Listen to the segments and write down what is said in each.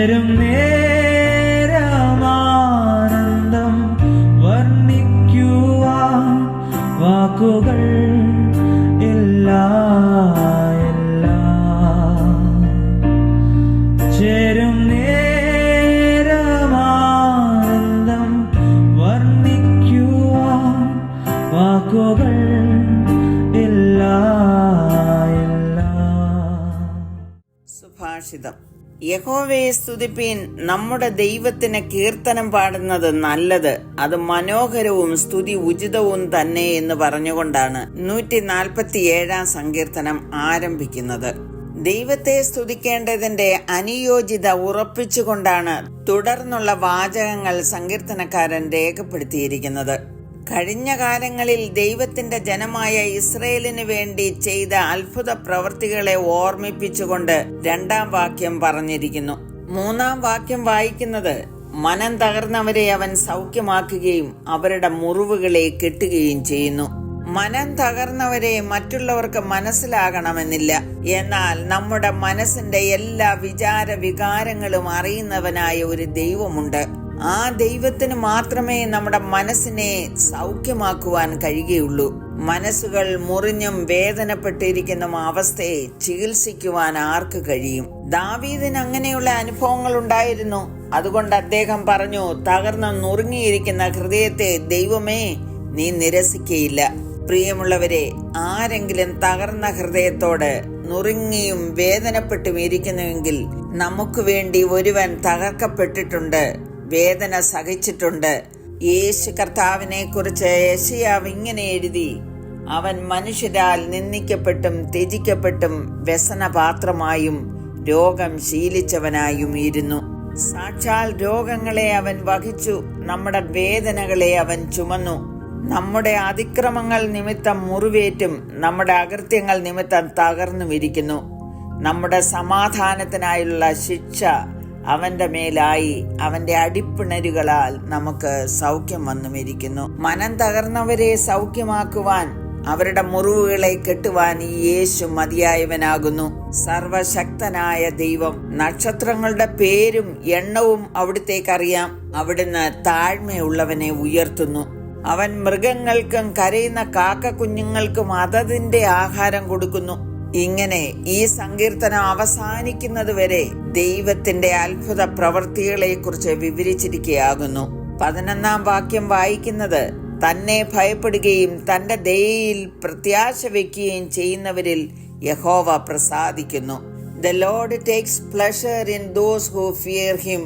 ചേരും നേരമാനന്ദം വർണ്ണിക്കുവാൻ വാക്കുകൾ ഇല്ല. ചേരും നേരമാനന്ദം വർണ്ണിക്കുവാൻ വാക്കുകൾ ഇല്ല. സുഭാഷിതം. യഹോവയെ സ്തുതിപ്പീൻ, നമ്മുടെ ദൈവത്തിന് കീർത്തനം പാടുന്നത് നല്ലത്, അത് മനോഹരവും സ്തുതി ഉചിതവും തന്നെ എന്ന് പറഞ്ഞുകൊണ്ടാണ് 147 സങ്കീർത്തനം ആരംഭിക്കുന്നത്. ദൈവത്തെ സ്തുതിക്കേണ്ടതിന്റെ അനുയോജ്യത ഉറപ്പിച്ചുകൊണ്ടാണ് തുടർന്നുള്ള വാചകങ്ങൾ സങ്കീർത്തനക്കാരൻ രേഖപ്പെടുത്തിയിരിക്കുന്നത്. കഴിഞ്ഞ കാലങ്ങളിൽ ദൈവത്തിന്റെ ജനമായ ഇസ്രയേലിന് വേണ്ടി ചെയ്ത അത്ഭുത പ്രവൃത്തികളെ ഓർമ്മിപ്പിച്ചുകൊണ്ട് 2-ാം വാക്യം പറഞ്ഞിരിക്കുന്നു. 3-ാം വാക്യം വായിക്കുന്നത്, മനം തകർന്നവരെ അവൻ സൗഖ്യമാക്കുകയും അവരുടെ മുറിവുകളെ കെട്ടുകയും ചെയ്യുന്നു. മനം തകർന്നവരെ മറ്റുള്ളവർക്ക് മനസ്സിലാകണമെന്നില്ല. എന്നാൽ നമ്മുടെ മനസ്സിന്റെ എല്ലാ വിചാര വികാരങ്ങളും അറിയുന്നവനായ ഒരു ദൈവമുണ്ട്. ആ ദൈവത്തിന് മാത്രമേ നമ്മുടെ മനസ്സിനെ സൗഖ്യമാക്കുവാൻ കഴിയുകയുള്ളൂ. മനസ്സുകൾ മുറിഞ്ഞും വേദനപ്പെട്ടിരിക്കുന്ന അവസ്ഥയെ ചികിത്സിക്കുവാൻ ആർക്ക് കഴിയും? ദാവീദിന് അങ്ങനെയുള്ള അനുഭവങ്ങൾ ഉണ്ടായിരുന്നു. അതുകൊണ്ട് അദ്ദേഹം പറഞ്ഞു, തകർന്ന് നുറുങ്ങിയിരിക്കുന്ന ഹൃദയത്തെ ദൈവമേ നീ നിരസിക്കയില്ല. പ്രിയമുള്ളവരെ, ആരെങ്കിലും തകർന്ന ഹൃദയത്തോട് നുറുങ്ങിയും വേദനപ്പെട്ടും ഇരിക്കുന്നുവെങ്കിൽ നമുക്ക് വേണ്ടി ഒരുവൻ തകർക്കപ്പെട്ടിട്ടുണ്ട്, വേദന സഹിച്ചിട്ടുണ്ട്. യേശു കർത്താവിനെ കുറിച്ച് യെശയ്യാവ് ഇങ്ങനെ എഴുതി, അവൻ മനുഷ്യരാൽ നിന്ദിക്കപ്പെട്ടും ത്യജിക്കപ്പെട്ടും വ്യസനപാത്രമായും രോഗം ശീലിച്ചവനായും ഇരുന്നു. സാക്ഷാൽ രോഗങ്ങളെ അവൻ വഹിച്ചു, നമ്മുടെ വേദനകളെ അവൻ ചുമന്നു. നമ്മുടെ അതിക്രമങ്ങൾ നിമിത്തം മുറിവേറ്റും നമ്മുടെ അകൃത്യങ്ങൾ നിമിത്തം തകർന്നുമിരിക്കുന്നു. നമ്മുടെ സമാധാനത്തിനായുള്ള ശിക്ഷ അവന്റെ മേലായി, അവന്റെ അടിപ്പിണരുകളാൽ നമുക്ക് സൗഖ്യം വന്നുമിരിക്കുന്നു. മനം തകർന്നവരെ സൗഖ്യമാക്കുവാൻ, അവരുടെ മുറിവുകളെ കെട്ടുവാൻ ഈ യേശു മതിയായവനാകുന്നു. സർവശക്തനായ ദൈവം. നക്ഷത്രങ്ങളുടെ പേരും എണ്ണവും അവിടുത്തേക്കറിയാം. അവിടുന്ന് താഴ്മയുള്ളവനെ ഉയർത്തുന്നു. അവൻ മൃഗങ്ങൾക്കും കരയുന്ന കാക്ക കുഞ്ഞുങ്ങൾക്കും അതതിന്റെ ആഹാരം കൊടുക്കുന്നു. ഇങ്ങനെ ഈ സങ്കീർത്തനം അവസാനിക്കുന്നത് വരെ ദൈവത്തിന്റെ അത്ഭുത പ്രവൃത്തികളെ കുറിച്ച് വിവരിച്ചിരിക്കുകയാകുന്നു. 11-ാം വാക്യം വായിക്കുന്നത്, തന്നെ ഭയപ്പെടുകയും തന്റെ ദയയിൽ പ്രത്യാശ വയ്ക്കുകയും ചെയ്യുന്നവരിൽ യഹോവ പ്രസാദിക്കുന്നു. The Lord takes pleasure in those who fear him,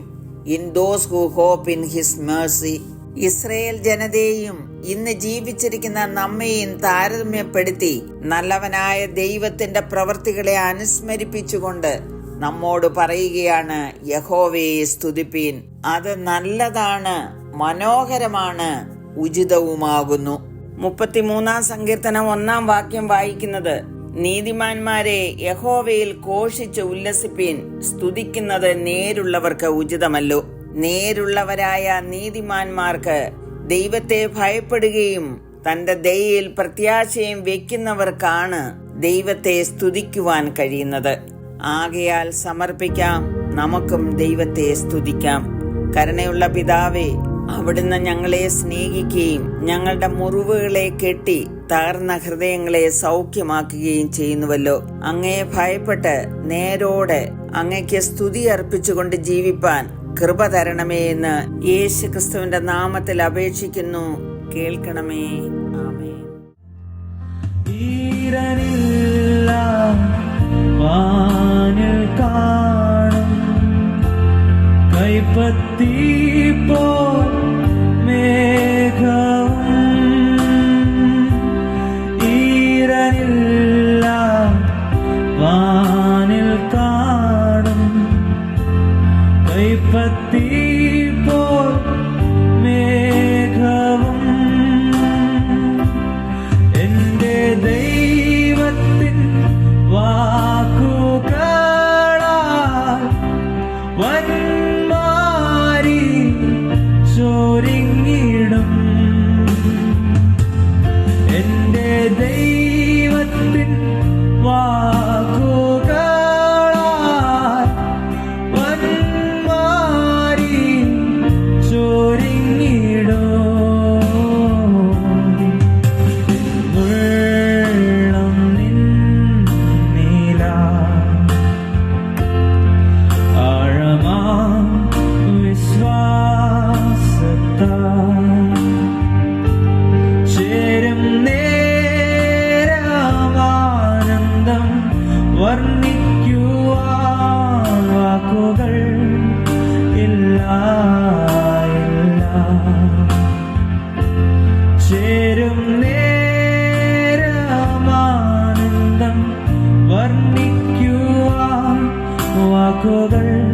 in those who hope in his mercy. Israel ജനതയെയും ഇന്ന് ജീവിച്ചിരിക്കുന്ന നമ്മെയും താരതമ്യപ്പെടുത്തി നല്ലവനായ ദൈവത്തിന്റെ പ്രവൃത്തികളെ അനുസ്മരിപ്പിച്ചുകൊണ്ട് നമ്മോട് പറയുകയാണ്, യഹോവയെ സ്തുതിപ്പീൻ, അത് നല്ലതാണ്, മനോഹരമാണ്, ഉചിതവുമാകുന്നു. 33-ാം സങ്കീർത്തനം 1-ാം വാക്യം വായിക്കുന്നത്, നീതിമാന്മാരെ യഹോവയിൽ ഘോഷിച്ച് ഉല്ലസിപ്പീൻ, സ്തുതിക്കുന്നത് നേരുള്ളവർക്ക് ഉചിതമല്ലോ. നേരുള്ളവരായ നീതിമാന്മാർക്ക്, ദൈവത്തെ ഭയപ്പെടുകയും തന്റെ ദയയിൽ പ്രത്യാശയും വെക്കുന്നവർക്കാണ് ദൈവത്തെ സ്തുതിക്കുവാൻ കഴിയുന്നത്. ആകയാൽ സമർപ്പിക്കാം, നമുക്കും ദൈവത്തെ സ്തുതിക്കാം. കരുണയുള്ള പിതാവേ, അവിടുന്ന് ഞങ്ങളെ സ്നേഹിക്കുകയും ഞങ്ങളുടെ മുറിവുകളെ കെട്ടി തകർന്ന ഹൃദയങ്ങളെ സൗഖ്യമാക്കുകയും ചെയ്യുന്നുവല്ലോ. അങ്ങയെ ഭയപ്പെട്ട് നേരോടെ അങ്ങയ്ക്ക് സ്തുതി അർപ്പിച്ചുകൊണ്ട് ജീവിപ്പാൻ കൃപ തരണമേ എന്ന് യേശു ക്രിസ്തുവിന്റെ നാമത്തിൽ അപേക്ഷിക്കുന്നു. കേൾക്കണമേ. ആമേൻ. വാനിൽ കാണും കൈപ്പത്തി പോൽ മേഘവും ഈരനില്ല, വാനിൽ കാണും കൈപ്പത്തി പോൽ മേഘവും എന്റെ ദൈവത്തിൻ വാക്കുകളാൽ വന്മാരി ചൊരിഞ്ഞിടും. എന്റെ ദൈവത്തിൻ വാക്കുകളാൽ വന്മാരി വാക്കുകൾ